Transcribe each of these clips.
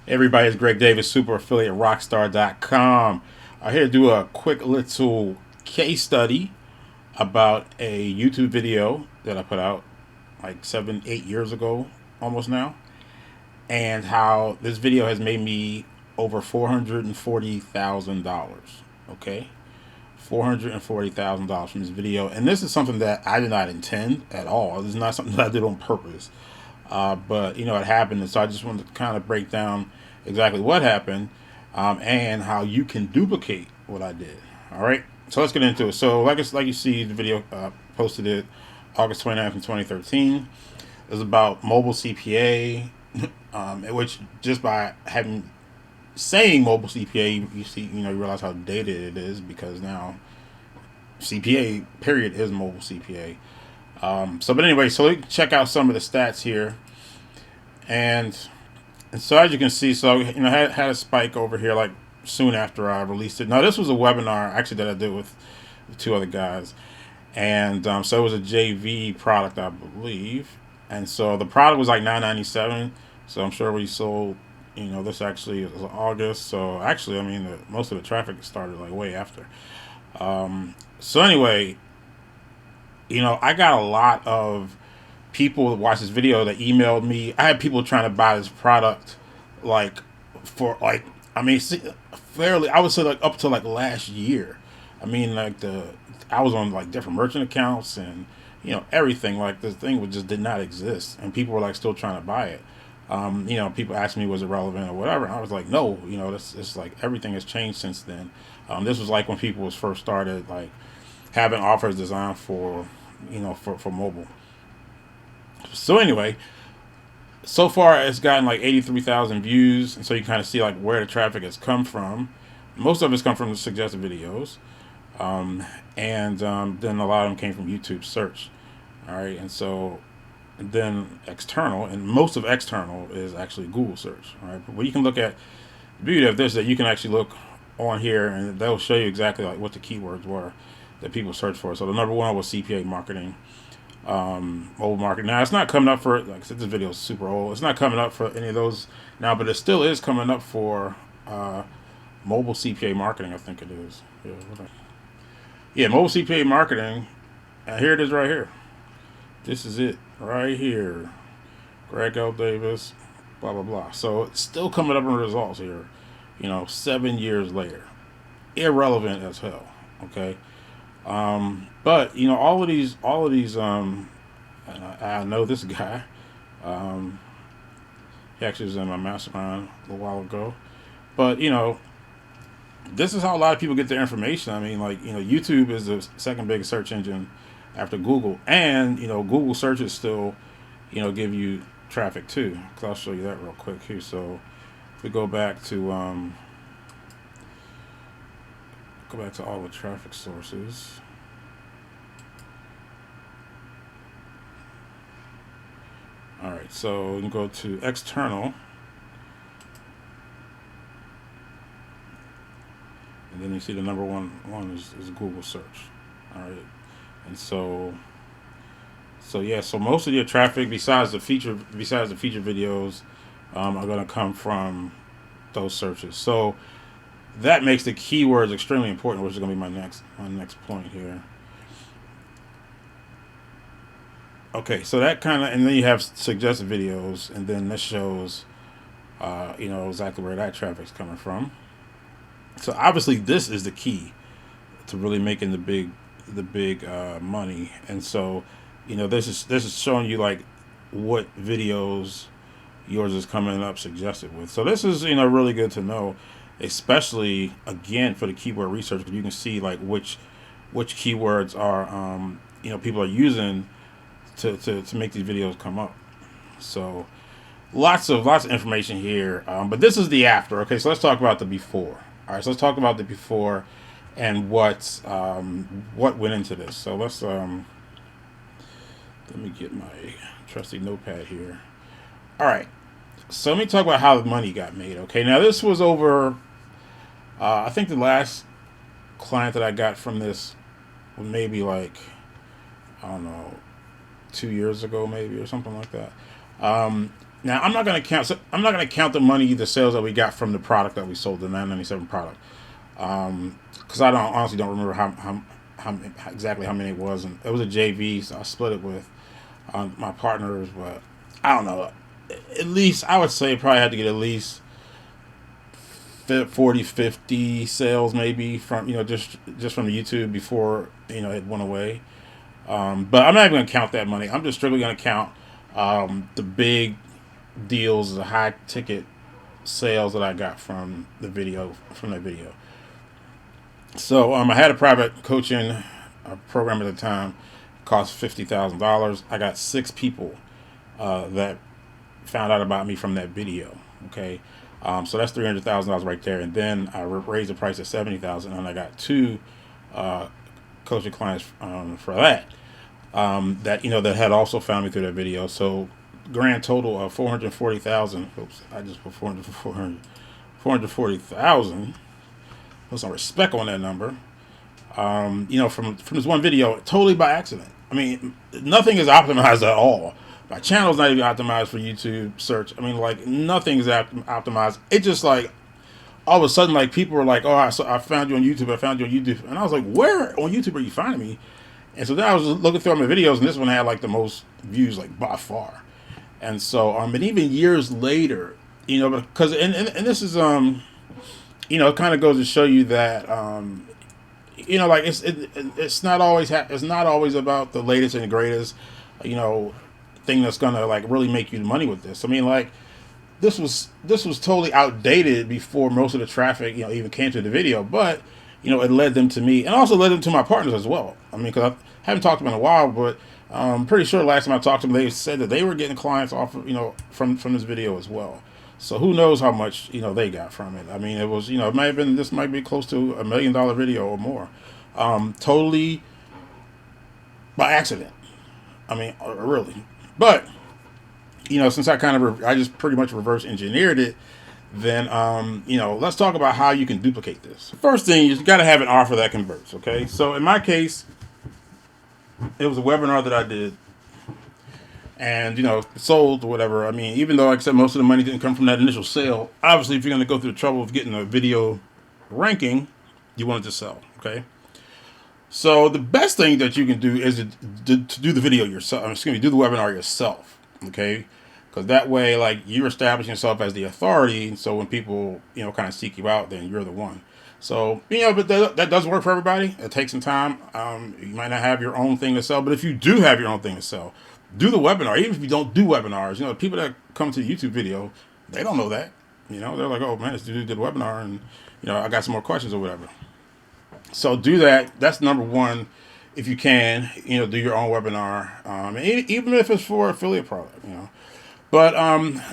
Hey everybody, it's Greg Davis, super affiliate rockstar.com. I'm here to do a quick little case study about a YouTube video that I put out like 7, 8 years ago, almost now, and how this video has made me over $440,000. Okay, $440,000 from this video, and this is something that I did not intend at all. This is not something that I did on purpose. But it happened, and so I just wanted to kind of break down exactly what happened, and how you can duplicate what I did. All right, so let's get into it. So, like you see, the video posted it August 29th in 2013. It was about mobile CPA, which just by having saying mobile CPA, you see, you realize how dated it is because now CPA period is mobile CPA. But anyway, so we check out some of the stats here, and so as you can see, so had a spike over here like soon after I released it. Now this was a webinar actually that I did with two other guys, and so it was a JV product, I believe, and so the product was like $9.97. So I'm sure we sold. This actually was August, so actually, most of the traffic started like way after. So anyway, I got a lot of people that watched this video that emailed me. I had people trying to buy this product, like for like fairly. I would say like up to like last year. I was on like different merchant accounts and everything. Like this thing was just did not exist, and people were like still trying to buy it. People asked me was it relevant or whatever. And I was like, no. It's like everything has changed since then. This was like when people was first started like having offers designed for for mobile. So anyway, so far it's gotten like 83,000 views, and so you kind of see like where the traffic has come from. Most of it's come from the suggested videos, and then a lot of them came from YouTube search. All right, and so then external, and most of external is actually Google search. All right, but what you can look at, the beauty of this is that you can actually look on here, and they'll show you exactly like what the keywords were that people search for. So the number one was CPA marketing, mobile marketing. Now it's not coming up for, like I said, this video is super old. It's not coming up for any of those now, but it still is coming up for mobile CPA marketing. I think it is. Yeah, mobile CPA marketing. Here it is right here. This is it right here. Greg L. Davis, blah blah blah. So it's still coming up in the results here. 7 years later, irrelevant as hell. Okay. But all of these, I know this guy. Um, he actually was in my mastermind a little while ago. But this is how a lot of people get their information. YouTube is the second biggest search engine after Google, and Google searches still, give you traffic too. Cause I'll show you that real quick here. So if we go back to all the traffic sources. All right, so you can go to external, and then you see the number one is Google search. All right, and so yeah, so most of your traffic besides the feature videos, are going to come from those searches. So that makes the keywords extremely important, which is going to be my next point here. Okay, so that kind of, and then you have suggested videos, and then this shows, exactly where that traffic's coming from. So obviously, this is the key to really making the big money. And so, this is showing you like what videos yours is coming up suggested with. So this is really good to know, especially again for the keyword research, because you can see like which keywords are people are using to make these videos come up. So lots of information here, but this is the after. Okay, so let's talk about the before. All right, so let's talk about the before and what went into this. So let me get my trusty notepad here. All right, so let me talk about how the money got made. Okay, now this was over. I think the last client that I got from this was maybe like, I don't know, 2 years ago, maybe, or something like that. Now I'm not going to count. I'm not going to count the money, the sales that we got from the product that we sold, the 997 product, because I don't honestly don't remember how exactly how many it was, and it was a JV, so I split it with my partners. But I don't know. At least I would say probably had to get at least 40, 50 sales maybe from just from the YouTube before it went away. But I'm not even going to count that money. I'm just strictly going to count the big deals, the high ticket sales that I got from that video. So I had a private coaching program at the time, cost $50,000. I got 6 people that found out about me from that video. Okay, so that's $300,000 right there. And then I raised the price to $70,000, and I got 2 coaching clients for that. That had also found me through that video. So grand total of 440,000. Oops, I just put 440,000. Put some respect on that number. From this one video, totally by accident. I mean, nothing is optimized at all. My channel's not even optimized for YouTube search. I mean, like, nothing is optimized. It just like all of a sudden, like, people were like, "Oh, I found you on YouTube. I found you on YouTube," and I was like, "Where on YouTube are you finding me?" And so then I was looking through my videos, and this one had like the most views, like by far. And so, and even years later, because and this is it kind of goes to show you that like it's not always it's not always about the latest and the greatest, thing that's gonna like really make you money with this. I mean, like this was totally outdated before most of the traffic even came to the video, but it led them to me and also led them to my partners as well. I mean, because I haven't talked to them in a while, but I'm pretty sure last time I talked to them, they said that they were getting clients off of, from this video as well. So who knows how much they got from it? I mean, it was it might have been this might be close to $1 million video or more, totally by accident. I mean, really. But since I I just pretty much reverse engineered it, then let's talk about how you can duplicate this. First thing, you got to have an offer that converts. Okay, so in my case, it was a webinar that I did, and sold or whatever. I mean, even though, like I said, most of the money didn't come from that initial sale. Obviously, if you're going to go through the trouble of getting a video ranking, you want it to sell. Okay. So the best thing that you can do is to do the video yourself. Excuse me, do the webinar yourself. Okay, because that way, like, you're establishing yourself as the authority. So when people kind of seek you out, then you're the one. So but that does work for everybody. It takes some time. You might not have your own thing to sell, but if you do have your own thing to sell, do the webinar. Even if you don't do webinars, people that come to the YouTube video, they don't know that. They're like, "Oh man, this dude did a webinar, and I got some more questions or whatever." So do that. That's number one. If you can, do your own webinar, even if it's for affiliate product, But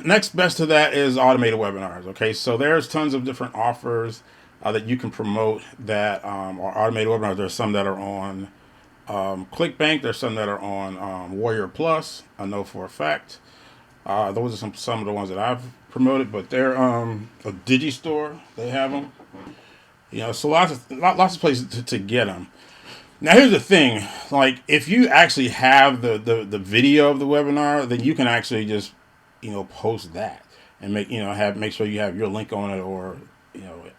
next best to that is automated webinars. Okay, so there's tons of different offers that you can promote that are automated webinars. There's some that are on ClickBank. There's some that are on Warrior Plus. I know for a fact. Those are some of the ones that I've promoted, but they're a Digistore. They have them. So lots of places to get them. Now here's the thing, like if you actually have the video of the webinar, then you can actually just post that and make sure you have your link on it, or your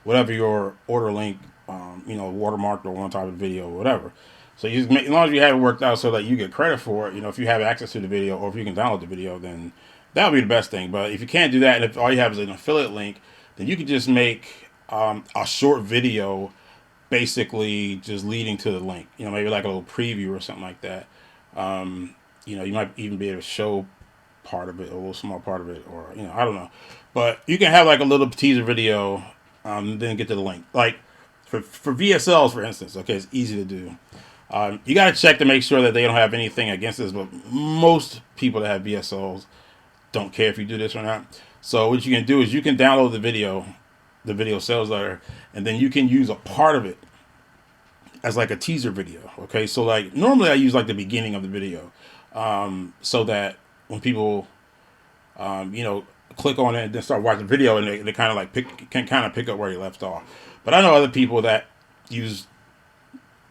whatever your order link watermarked or on top of the video or whatever. So you just as long as you have it worked out so that you get credit for it, if you have access to the video or if you can download the video, then that would be the best thing. But if you can't do that, and if all you have is an affiliate link, then you can just make a short video basically just leading to the link, maybe like a little preview or something like that. You might even be able to show part of it, a little small part of it, or, I don't know. But you can have like a little teaser video, then get to the link. Like for VSLs, for instance, okay, it's easy to do. You got to check to make sure that they don't have anything against this, but most people that have VSLs don't care if you do this or not. So what you can do is you can download the video sales letter, and then you can use a part of it as like a teaser video. Okay, so like normally I use like the beginning of the video, so that when people click on it and then start watching the video, and they kind of like pick up where you left off. But I know other people that use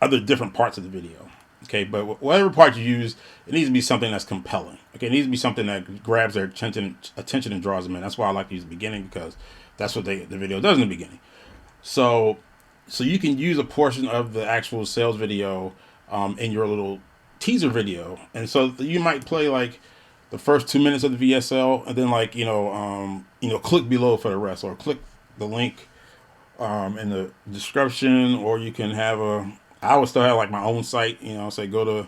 other different parts of the video. Okay, but whatever part you use, it needs to be something that's compelling. Okay, it needs to be something that grabs their attention and draws them in. That's why I like to use the beginning, because that's what the video does in the beginning. So, so you can use a portion of the actual sales video in your little teaser video, and so you might play like the first 2 minutes of the VSL, and then like click below for the rest, or click the link in the description, or you can have a. I would still have like my own site, say go to,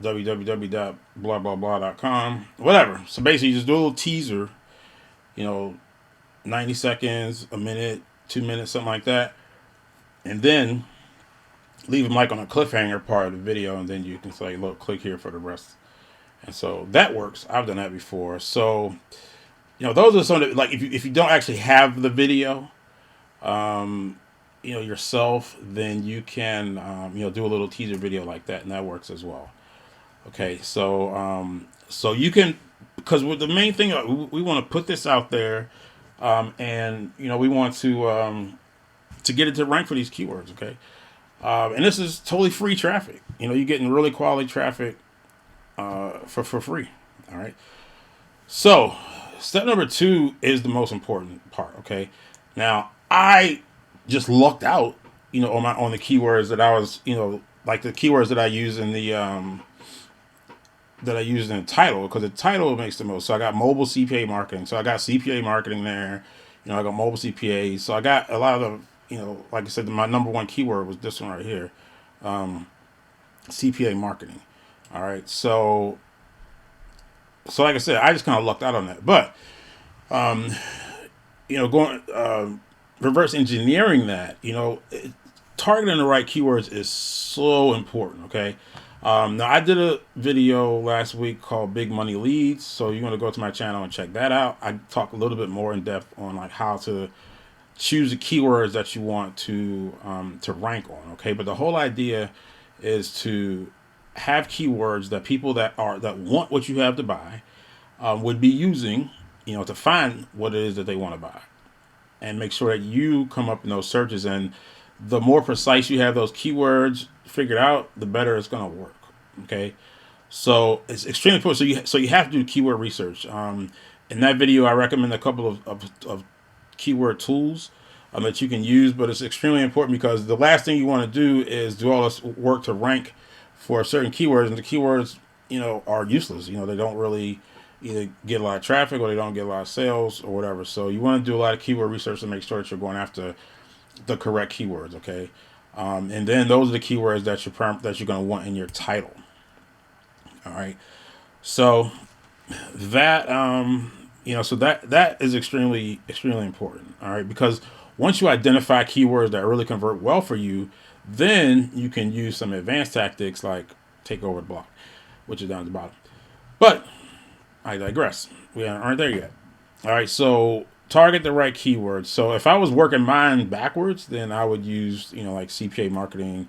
www.blablabla.com, whatever. So basically, you just do a little teaser, you know, 90 seconds, a minute, 2 minutes, something like that, and then leave them like on a cliffhanger part of the video, and then you can say, look, click here for the rest. And so that works. I've done that before. So, those are some of the, like, if you don't actually have the video, yourself, then you can, do a little teaser video like that, and that works as well. Okay. So you can, because with the main thing, we want to put this out there, and, we want to get it to rank for these keywords. Okay. And this is totally free traffic. You're getting really quality traffic, for free. All right. So step number 2 is the most important part. Okay. Now I just lucked out, on the keywords that I was, like the keywords that I use in the, title, because the title makes the most. So I got mobile CPA marketing. So I got CPA marketing there. I got mobile CPA. So I got a lot of the, like I said, my number 1 keyword was this one right here, CPA marketing. All right. So like I said, I just kind of lucked out on that. But, going, reverse engineering that, targeting the right keywords is so important. Okay. Now I did a video last week called Big Money Leads. So you want to go to my channel and check that out. I talk a little bit more in depth on like how to choose the keywords that you want to rank on. Okay. But the whole idea is to have keywords that people that want what you have to buy, would be using, to find what it is that they want to buy, and make sure that you come up in those searches. And the more precise you have those keywords figured out, the better it's going to work. Okay. So it's extremely important. So you have to do keyword research. In that video, I recommend a couple of keyword tools that you can use, but it's extremely important, because the last thing you want to do is do all this work to rank for certain keywords, and the keywords, are useless. They don't really either get a lot of traffic, or they don't get a lot of sales, or whatever. So you want to do a lot of keyword research to make sure that you're going after the correct keywords. Okay. And then those are the keywords that you're going to want in your title. All right. So that, that is extremely, extremely important. All right. Because once you identify keywords that really convert well for you, then you can use some advanced tactics like take over the block, which is down at the bottom. But I digress. We aren't there yet. All right. So target the right keywords. So if I was working mine backwards, then I would use, like CPA marketing,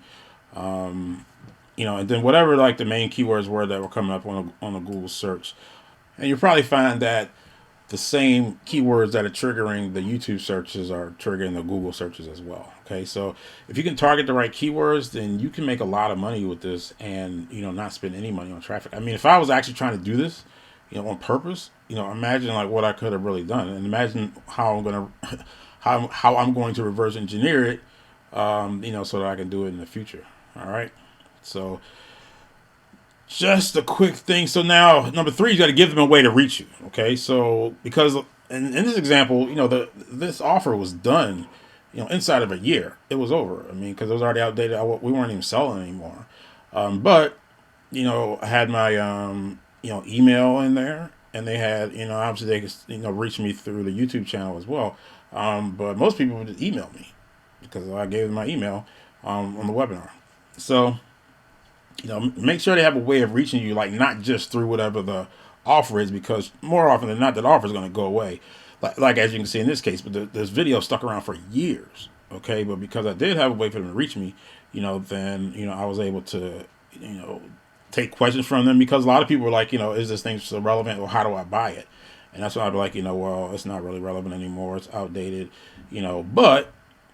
and then whatever like the main keywords were that were coming up on a Google search. And you'll probably find that the same keywords that are triggering the YouTube searches are triggering the Google searches as well. Okay. So if you can target the right keywords, then you can make a lot of money with this, and, not spend any money on traffic. I mean, if I was actually trying to do this, on purpose, imagine like what I could have really done, and imagine how I'm going to, how I'm going to reverse engineer it, so that I can do it in the future. All right. So just a quick thing. So now number 3, you got to give them a way to reach you. Okay. So because in this example, this offer was done, inside of a year. It was over. I mean, because it was already outdated. We weren't even selling anymore. But I had my email in there, and they had, obviously they could, reach me through the YouTube channel as well. But most people would just email me, because I gave them my email on the webinar. So, make sure they have a way of reaching you, like not just through whatever the offer is, because more often than not, that offer is going to go away. Like as you can see in this case, but this video stuck around for years. Okay. But because I did have a way for them to reach me, then, I was able to, take questions from them, because a lot of people were like, is this thing still relevant, or how do I buy it? And that's why I'd be like, well, it's not really relevant anymore. It's outdated, but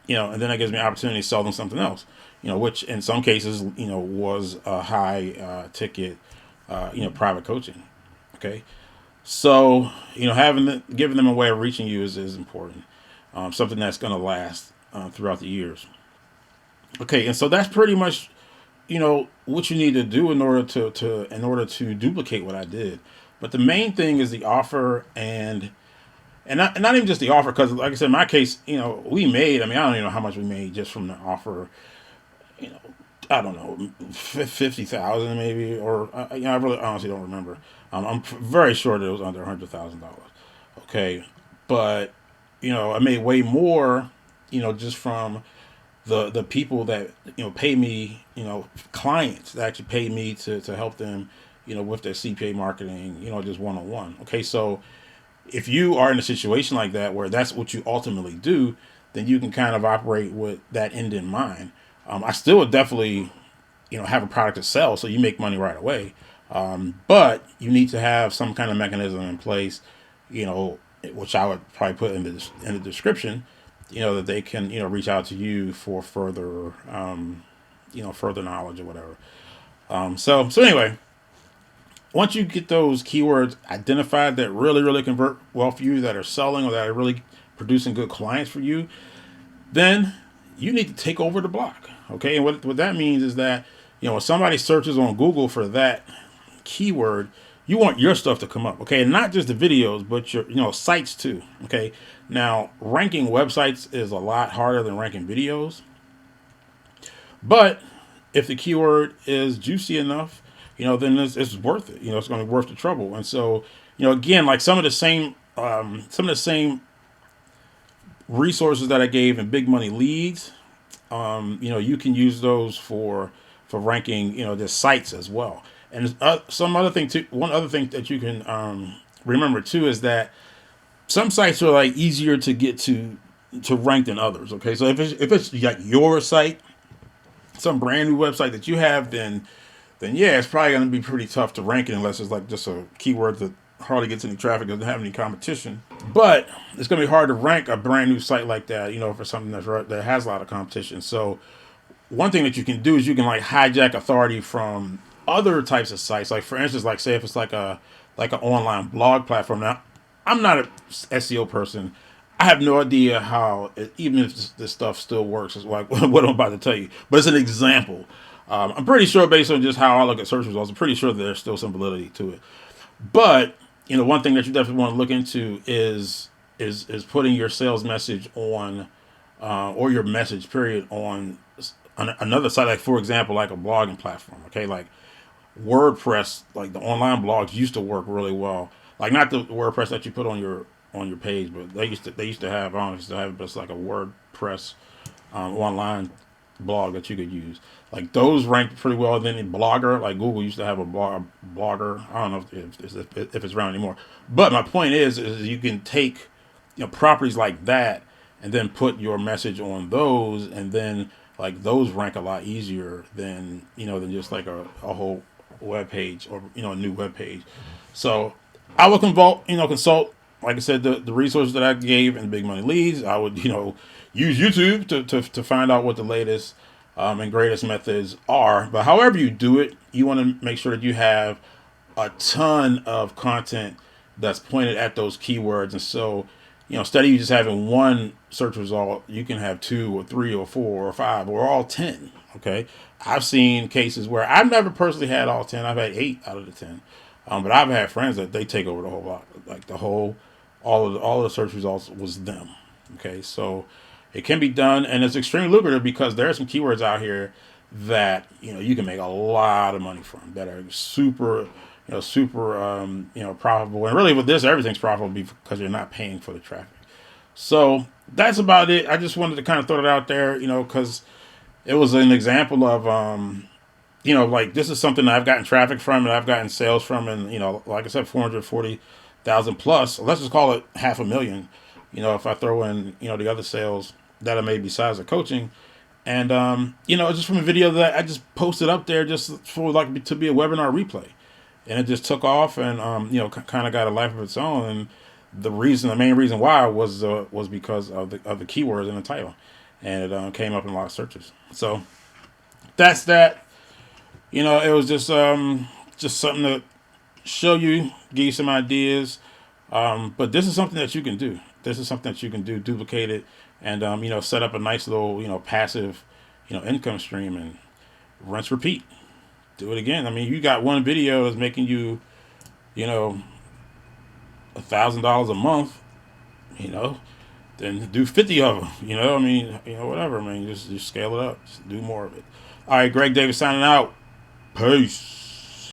and then that gives me an opportunity to sell them something else, which in some cases, was a high ticket, private coaching. Okay. So, giving them a way of reaching you is important. Something that's going to last throughout the years. Okay. And so that's pretty much, what you need to do in order to duplicate what I did. But the main thing is the offer and not even just the offer, because like I said, in my case, we made. I mean, I don't even know how much we made just from the offer. You know, I don't know, 50,000 maybe, or I really honestly don't remember. I'm very sure that it was under $100,000. Okay, but I made way more. Just from the people that pay me. Clients that actually pay me to help them. With their CPA marketing. Just one on one. Okay, so if you are in a situation like that where that's what you ultimately do, then you can kind of operate with that end in mind. I still would definitely, have a product to sell, so you make money right away. But you need to have some kind of mechanism in place, which I would probably put in the description, that they can, reach out to you for further, further knowledge or whatever. So anyway, once you get those keywords identified that really, really convert well for you, that are selling or that are really producing good clients for you, then you need to take over the block. Okay. And what that means is that, when somebody searches on Google for that keyword, you want your stuff to come up. Okay. And not just the videos, but your, sites too. Okay. Now, ranking websites is a lot harder than ranking videos. But if the keyword is juicy enough, then it's worth it. It's going to be worth the trouble. And so, again, like some of the same resources that I gave in Big Money Leads, you can use those for ranking, the sites as well. And some other thing too. One other thing that you can remember too is that some sites are like easier to get to rank than others. Okay, so if it's like your site, some brand new website that you have, then yeah, it's probably going to be pretty tough to rank it unless it's like just a keyword that hardly gets any traffic, doesn't have any competition. But it's going to be hard to rank a brand new site like that, for something that has a lot of competition. So one thing that you can do is you can like hijack authority from other types of sites. Like for instance, like say if it's like an online blog platform. Now, I'm not a SEO person. I have no idea how, even if this stuff still works, is like what I'm about to tell you. But it's an example. I'm pretty sure, based on just how I look at search results, I'm pretty sure there's still some validity to it. But one thing that you definitely want to look into is putting your sales message on, or your message period on another site, like for example, like a blogging platform. Okay, like WordPress, like the online blogs used to work really well. Like not the WordPress that you put on your page, but they used to have, I don't know if they still have it, but it's like a WordPress online blog that you could use. Like those ranked pretty well. Then in Blogger, like Google used to have a Blogger. I don't know if it's around anymore. But my point is you can take properties like that and then put your message on those, and then like those rank a lot easier than just like a whole web page, or a new web page. So I would consult, like I said, the resources that I gave in Big Money Leads. I would use YouTube to find out what the latest and greatest methods are. But however you do it, you want to make sure that you have a ton of content that's pointed at those keywords. And so, instead of you just having one search result, you can have two or three or four or five or all 10. Okay. I've seen cases where I've never personally had all 10. I've had 8 out of the 10. But I've had friends that they take over the whole lot, like all of the search results was them. Okay. So it can be done, and it's extremely lucrative because there are some keywords out here that you can make a lot of money from, that are super profitable. And really, with this, everything's profitable because you're not paying for the traffic. So that's about it. I just wanted to kind of throw it out there, because it was an example of like this is something that I've gotten traffic from and I've gotten sales from, and like I said, 440,000 plus. Let's just call it 500,000. If I throw in the other sales that I made besides the coaching, and just from a video that I just posted up there just for like to be a webinar replay, and it just took off, and kind of got a life of its own. And the main reason why was because of the keywords in the title. and it came up in a lot of searches. So that's that. It was just something to show you, give you some ideas. But this is something that you can do. This is something that you can do, duplicate it, and set up a nice little passive income stream, and rinse repeat. Do it again. I mean, you got one video that's making you you know $1,000 a month. You know, then do 50 of them. I mean, whatever. I mean, just scale it up. Just do more of it. All right, Greg Davis signing out. Peace.